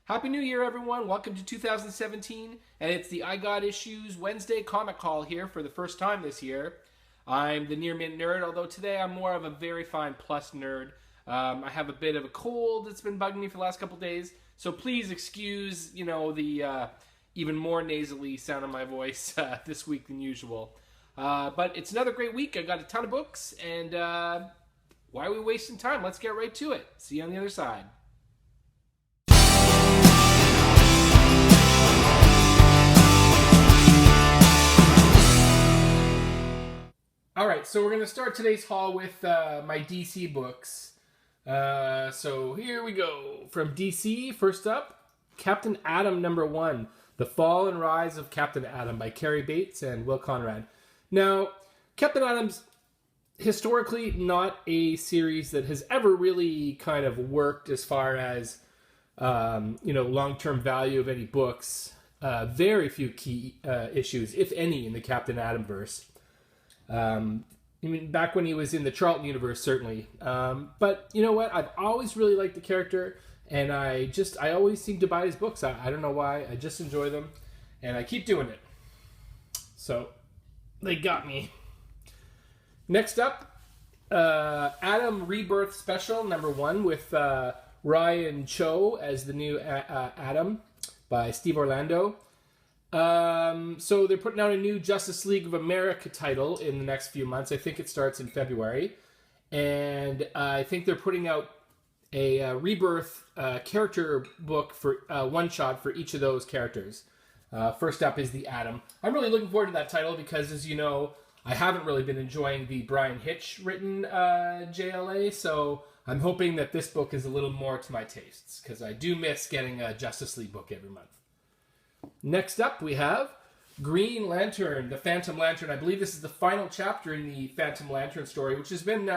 Happy New Year, everyone. Welcome to 2017, and it's the I Got Issues Wednesday comic call here for the first time this year. I'm the Near Mint Nerd, although today I'm more of a very fine plus nerd. I have a bit of a cold that's been bugging me for the last couple days, so please excuse, the even more nasally sound of my voice this week than usual. But it's another great week. I got a ton of books, and why are we wasting time? Let's get right to it. See you on the other side. All right, so we're going to start today's haul with my DC books. So here we go. From DC, first up, Captain Atom #1, The Fall and Rise of Captain Atom by Carrie Bates and Will Conrad. Now, Captain Atom's historically not a series that has ever really kind of worked as far as, long-term value of any books. Very few key issues, if any, in the Captain Atom verse. Back when he was in the Charlton universe, certainly. But you know what? I've always really liked the character, and I always seem to buy his books. I don't know why. I just enjoy them, and I keep doing it. So, they got me. Next up, Atom Rebirth Special #1 with Ryan Cho as the new Atom by Steve Orlando. So they're putting out a new Justice League of America title in the next few months. I think it starts in February. And I think they're putting out a Rebirth character book for one-shot for each of those characters. First up is the Atom. I'm really looking forward to that title because, as you know, I haven't really been enjoying the Brian Hitch written JLA, so I'm hoping that this book is a little more to my tastes because I do miss getting a Justice League book every month. Next up, we have Green Lantern, the Phantom Lantern. I believe this is the final chapter in the Phantom Lantern story, which has been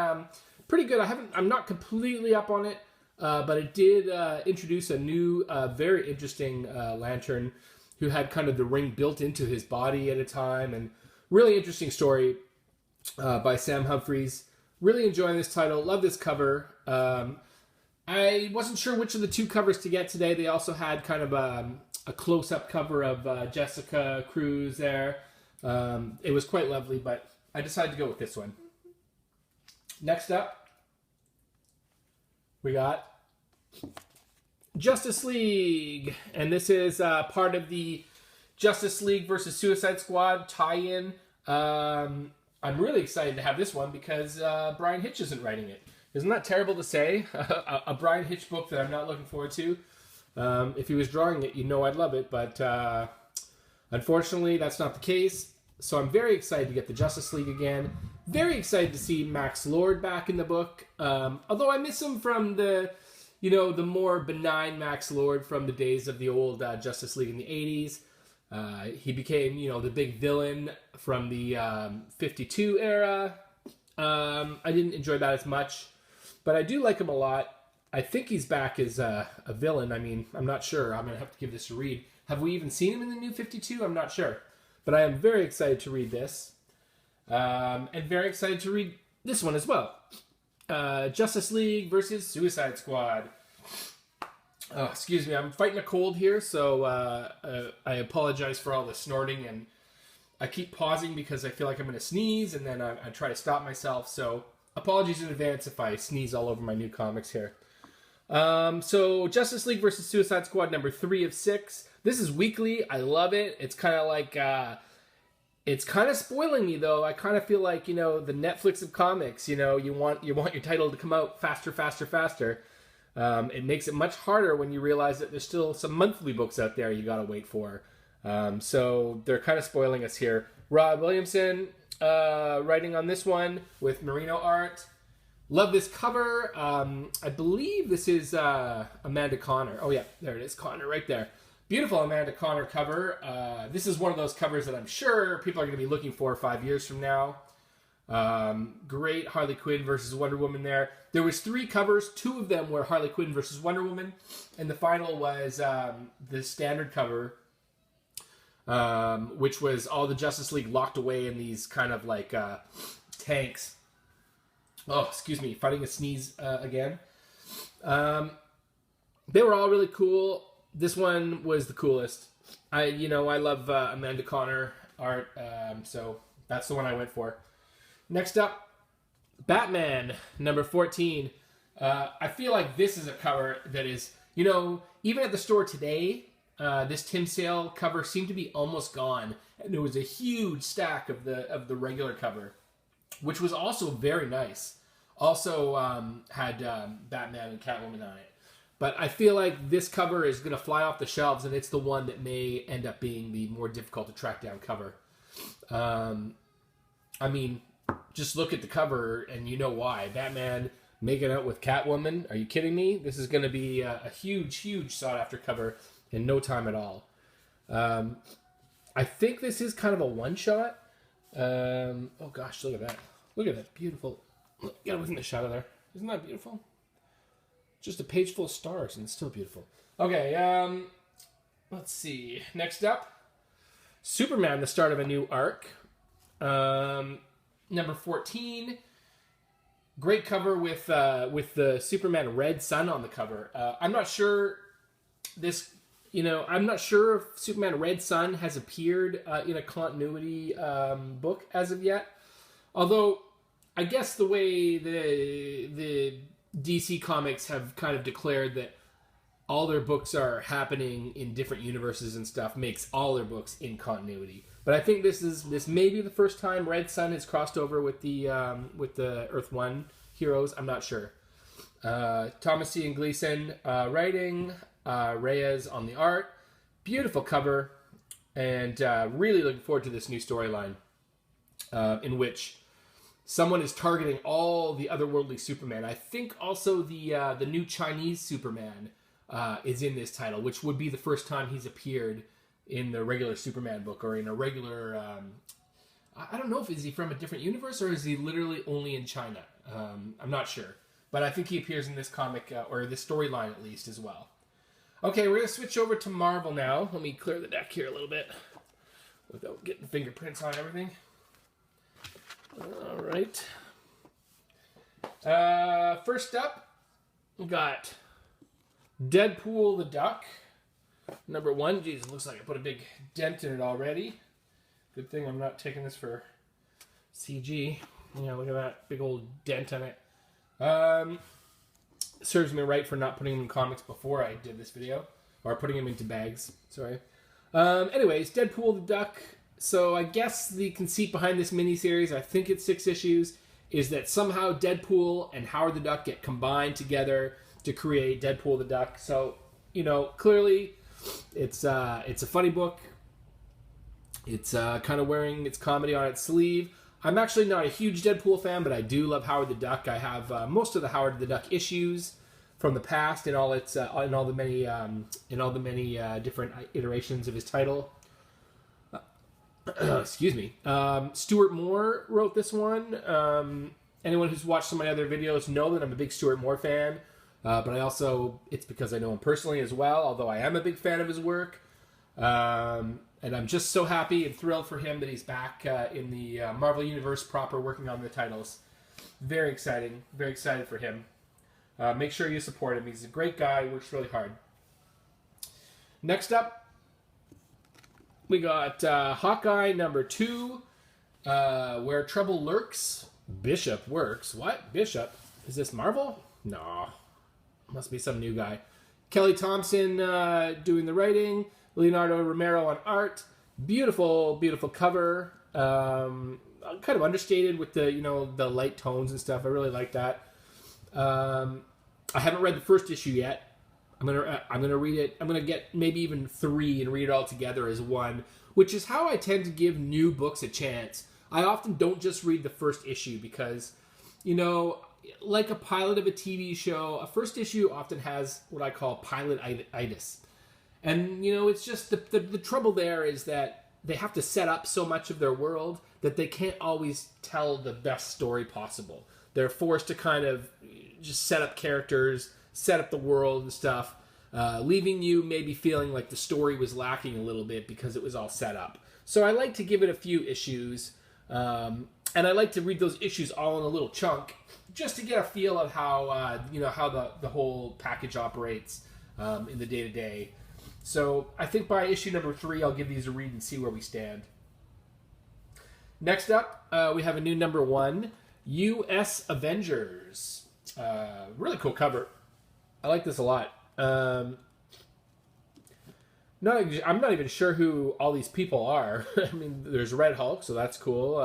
pretty good. I'm not completely up on it, but it did introduce a new, very interesting Lantern who had kind of the ring built into his body at a time, and really interesting story by Sam Humphries. Really enjoying this title. Love this cover. I wasn't sure which of the two covers to get today. They also had kind of a close-up cover of Jessica Cruz there. It was quite lovely, but I decided to go with this one. Next up, we got Justice League. And this is part of the Justice League versus Suicide Squad tie-in. I'm really excited to have this one because Brian Hitch isn't writing it. Isn't that terrible to say? A Brian Hitch book that I'm not looking forward to. If he was drawing it, I'd love it, but unfortunately, that's not the case. So I'm very excited to get the Justice League again. Very excited to see Max Lord back in the book. Although I miss him from the more benign Max Lord from the days of the old Justice League in the 80s. He became, the big villain from the 52 era. I didn't enjoy that as much, but I do like him a lot. I think he's back as a villain. I'm not sure. I'm going to have to give this a read. Have we even seen him in the new 52? I'm not sure. But I am very excited to read this. And very excited to read this one as well. Justice League versus Suicide Squad. Oh, excuse me. I'm fighting a cold here, so I apologize for all the snorting. And I keep pausing because I feel like I'm going to sneeze, and then I try to stop myself. So apologies in advance if I sneeze all over my new comics here. So Justice League versus Suicide Squad #3 of 6. This is weekly. I love it. It's kind of like, it's kind of spoiling me though. I kind of feel like, the Netflix of comics, you want your title to come out faster. It makes it much harder when you realize that there's still some monthly books out there you got to wait for. So they're kind of spoiling us here. Rob Williamson, writing on this one with Merino art. Love this cover. I believe this is Amanda Connor. Oh yeah, there it is, Connor right there. Beautiful Amanda Connor cover. This is one of those covers that I'm sure people are going to be looking for 5 years from now. Great Harley Quinn versus Wonder Woman there. There was 3 covers. 2 of them were Harley Quinn versus Wonder Woman, and the final was the standard cover, which was all the Justice League locked away in these kind of like tanks. Oh, excuse me, fighting a sneeze again. They were all really cool. this one was the coolest. I love Amanda Connor art, so that's the one I went for. Next up, Batman, number 14. I feel like this is a cover that is, even at the store today, this Tim Sale cover seemed to be almost gone, and there was a huge stack of the regular cover, which was also very nice. Also had Batman and Catwoman on it. But I feel like this cover is going to fly off the shelves, and it's the one that may end up being the more difficult to track down cover. I mean, just look at the cover, and you know why. Batman making out with Catwoman. Are you kidding me? This is going to be a huge, huge sought-after cover in no time at all. I think this is kind of a one-shot. Oh, gosh, look at that. Look at that. Beautiful. Get away from the shot of there. Isn't that beautiful? Just a page full of stars, and it's still beautiful. Okay, let's see. Next up, Superman, the start of a new arc. Number 14. Great cover with the Superman Red Sun on the cover. I'm not sure I'm not sure if Superman Red Sun has appeared in a continuity book as of yet. Although, I guess the way the DC Comics have kind of declared that all their books are happening in different universes and stuff makes all their books in continuity. But I think this may be the first time Red Sun has crossed over with the Earth One heroes. I'm not sure. Thomas C. and Gleason writing, Reyes on the art. Beautiful cover, and really looking forward to this new storyline in which someone is targeting all the otherworldly Superman. I think also the new Chinese Superman is in this title, which would be the first time he's appeared in the regular Superman book, or in a regular... I don't know if is he from a different universe, or is he literally only in China? I'm not sure. But I think he appears in this comic, or this storyline at least, as well. Okay, we're going to switch over to Marvel now. Let me clear the deck here a little bit without getting fingerprints on everything. All right. First up, we got Deadpool the Duck. Number 1. Geez, it looks like I put a big dent in it already. Good thing I'm not taking this for CG. Yeah, look at that big old dent on it. Serves me right for not putting them in comics before I did this video. Or putting them into bags. Sorry. Anyways, Deadpool the Duck. So I guess the conceit behind this miniseries, I think it's 6 issues, is that somehow Deadpool and Howard the Duck get combined together to create Deadpool the Duck. So, clearly it's a funny book. It's kind of wearing its comedy on its sleeve. I'm actually not a huge Deadpool fan, but I do love Howard the Duck. I have most of the Howard the Duck issues from the past in all the many different iterations of his title. Excuse me. Stuart Moore wrote this one. Anyone who's watched some of my other videos know that I'm a big Stuart Moore fan. But it's because I know him personally as well, although I am a big fan of his work. And I'm just so happy and thrilled for him that he's back in the Marvel Universe proper, working on the titles. Very exciting. Very excited for him. Make sure you support him. He's a great guy. Works really hard. Next up, we got Hawkeye number 2, Where Trouble Lurks. Bishop works. What? Bishop? Is this Marvel? No. Must be some new guy. Kelly Thompson doing the writing. Leonardo Romero on art. Beautiful, beautiful cover. Kind of understated with the the light tones and stuff. I really like that. I haven't read the first issue yet. I'm gonna read it. I'm gonna get maybe even 3 and read it all together as one, which is how I tend to give new books a chance. I often don't just read the first issue because, like a pilot of a TV show, a first issue often has what I call pilot-itis. And, it's just the trouble there is that they have to set up so much of their world that they can't always tell the best story possible. They're forced to kind of just set up characters, set up the world and stuff, leaving you maybe feeling like the story was lacking a little bit because it was all set up. So I like to give it a few issues, and I like to read those issues all in a little chunk just to get a feel of how how the whole package operates in the day-to-day. So I think by issue number 3, I'll give these a read and see where we stand. Next up, we have a new number 1, U.S. Avengers. Really cool cover. I like this a lot. I'm not even sure who all these people are. I mean, there's Red Hulk, so that's cool.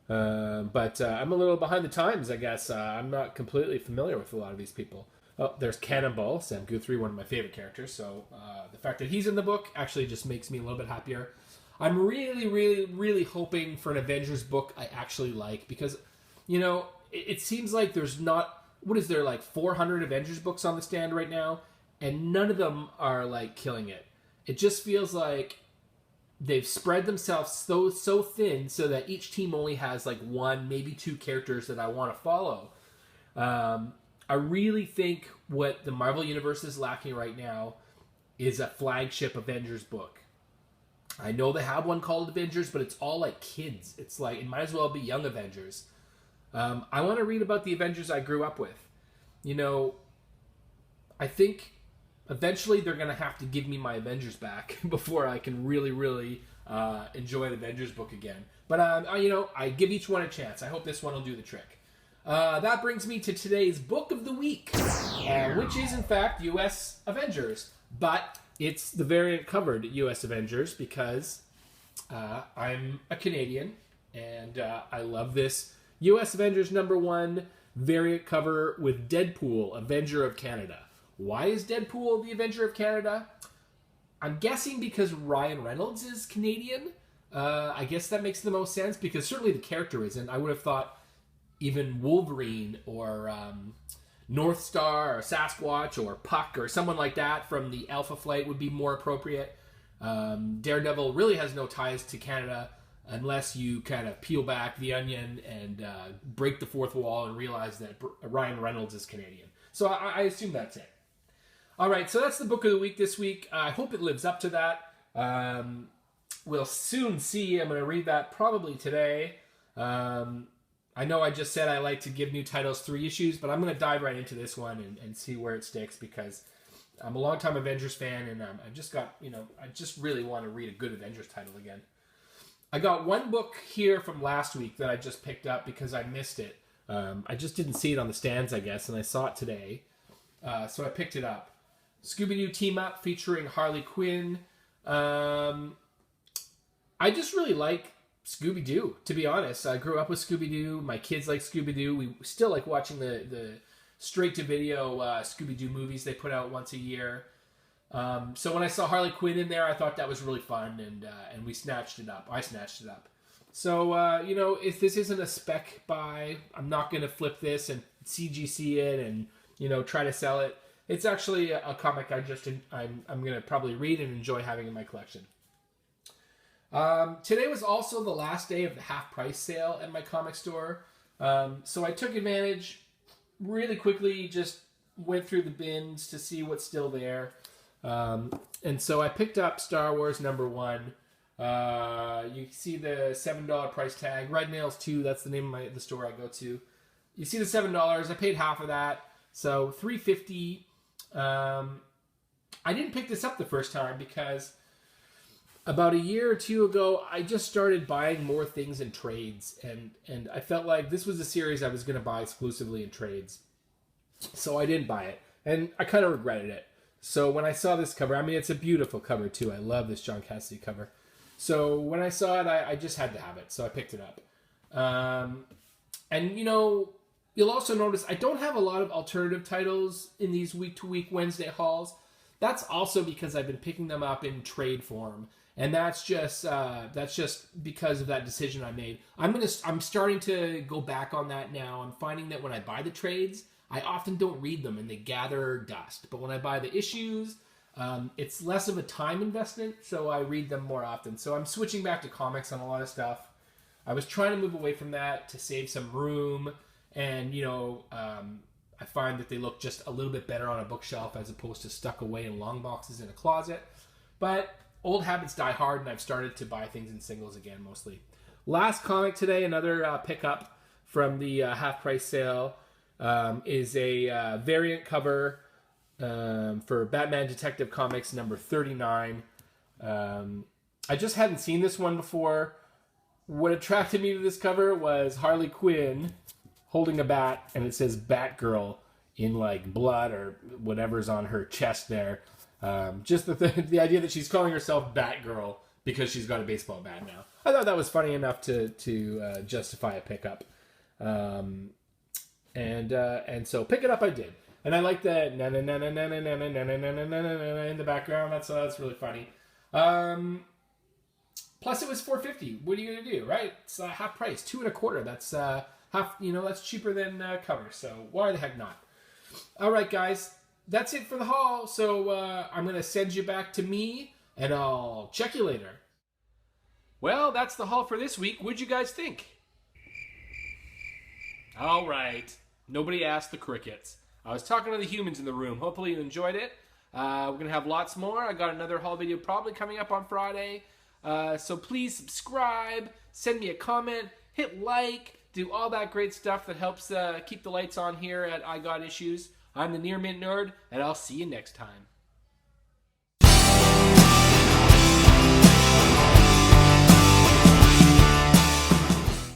But I'm a little behind the times, I guess. I'm not completely familiar with a lot of these people. Oh, there's Cannonball, Sam Guthrie, one of my favorite characters. So the fact that he's in the book actually just makes me a little bit happier. I'm really, really, really hoping for an Avengers book I actually like because, you know, it seems like there's not, what is there, like 400 Avengers books on the stand right now? And none of them are, like, killing it. It just feels like they've spread themselves so thin so that each team only has, like, 1, maybe 2 characters that I want to follow. I really think what the Marvel Universe is lacking right now is a flagship Avengers book. I know they have one called Avengers, but it's all like kids. It's like, it might as well be Young Avengers. I want to read about the Avengers I grew up with. You know, I think eventually they're going to have to give me my Avengers back before I can really, really enjoy an Avengers book again. But, you know, I give each one a chance. I hope this one will do the trick. That brings me to today's book of the week, which is, in fact, U.S. Avengers. But it's the variant covered U.S. Avengers because I'm a Canadian and I love this U.S. Avengers number 1 variant cover with Deadpool, Avenger of Canada. Why is Deadpool the Avenger of Canada? I'm guessing because Ryan Reynolds is Canadian. I guess that makes the most sense because certainly the character isn't. I would have thought even Wolverine or North Star or Sasquatch or Puck or someone like that from the Alpha Flight would be more appropriate. Daredevil really has no ties to Canada unless you kind of peel back the onion and break the fourth wall and realize that Ryan Reynolds is Canadian. So I assume that's it. All right, so that's the book of the week this week. I hope it lives up to that. We'll soon see. I'm going to read that probably today. I know I just said I like to give new titles 3 issues, but I'm going to dive right into this one and see where it sticks because I'm a longtime Avengers fan and I've just got, you know, I just really want to read a good Avengers title again. I got one book here from last week that I just picked up because I missed it. I just didn't see it on the stands, I guess, and I saw it today. So I picked it up. Scooby-Doo Team Up featuring Harley Quinn. I just really like Scooby-Doo, to be honest. I grew up with Scooby-Doo. My kids like Scooby-Doo. We still like watching the straight-to-video Scooby-Doo movies they put out once a year. So when I saw Harley Quinn in there, I thought that was really fun, and we snatched it up. I snatched it up. So, you know, if this isn't a spec buy, I'm not going to flip this and CGC it and, you know, try to sell it. It's actually a comic I'm going to probably read and enjoy having in my collection. Today was also the last day of the half-price sale at my comic store. So I took advantage really quickly, just went through the bins to see what's still there. And so I picked up Star Wars number 1. You see the $7 price tag. Red Nails 2, that's the name of the store I go to. You see the $7. I paid half of that. So $3.50. I didn't pick this up the first time because about a year or 2 ago, I just started buying more things in trades. And I felt like this was a series I was going to buy exclusively in trades. So I didn't buy it. And I kind of regretted it. So when I saw this cover, I mean, it's a beautiful cover too. I love this John Cassidy cover. So when I saw it, I just had to have it. So I picked it up. And, you know, you'll also notice I don't have a lot of alternative titles in these week-to-week Wednesday hauls. That's also because I've been picking them up in trade form. And that's just because of that decision I made. I'm starting to go back on that now. I'm finding that when I buy the trades, I often don't read them and they gather dust. But when I buy the issues, it's less of a time investment, so I read them more often. So I'm switching back to comics on a lot of stuff. I was trying to move away from that to save some room. And, you know, I find that they look just a little bit better on a bookshelf as opposed to stuck away in long boxes in a closet. But old habits die hard, and I've started to buy things in singles again, mostly. Last comic today, another pickup from the half-price sale, is a variant cover for Batman Detective Comics number 39. I just hadn't seen this one before. What attracted me to this cover was Harley Quinn holding a bat, and it says Batgirl in like blood or whatever's on her chest there. Just the idea that she's calling herself Batgirl because she's got a baseball bat now. I thought that was funny enough to justify a pickup. And so pick it up I did. And I like the na na na na na na na na na na na na in the background. That's really funny. Plus it was $4.50. What are you gonna do, right? It's half price, $2.25. That's half. That's cheaper than cover. So why the heck not? All right, guys, that's it for the haul. So I'm gonna send you back to me, and I'll check you later. Well, that's the haul for this week. What'd you guys think? All right. Nobody asked the crickets. I was talking to the humans in the room. Hopefully you enjoyed it. We're going to have lots more. I got another haul video probably coming up on Friday. So please subscribe, send me a comment, hit like, do all that great stuff that helps keep the lights on here at I Got Issues. I'm the Near Mint Nerd, and I'll see you next time.